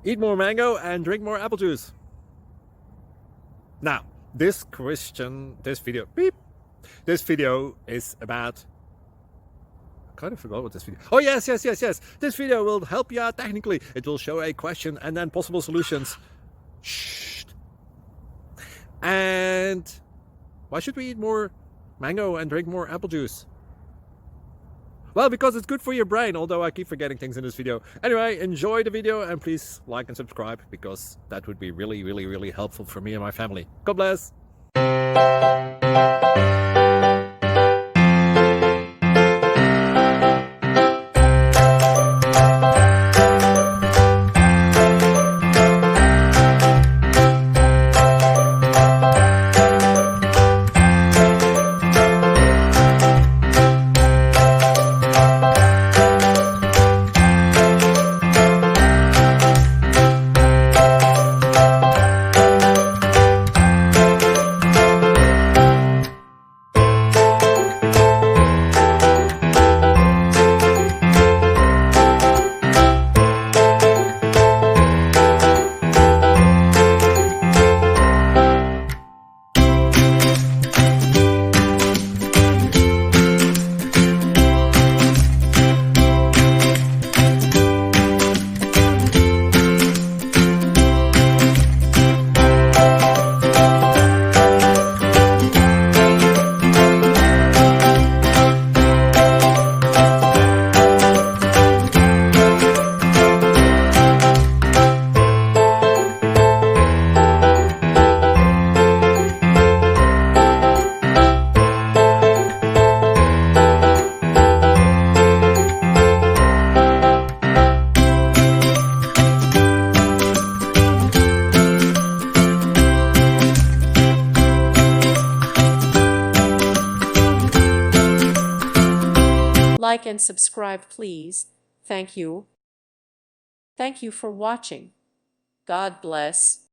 Eat more mango and drink more apple juice. Now, this video is about... I kind of forgot what this video... Oh, yes. This video will help you out technically. It will show a question and then possible solutions. Shh. And why should we eat more mango and drink more apple juice? Well, because it's good for your brain, although I keep forgetting things in this video. Anyway, enjoy the video and please like and subscribe, because that would be really helpful for me and my family. God bless! Like and subscribe, please. Thank you. Thank you for watching. God bless.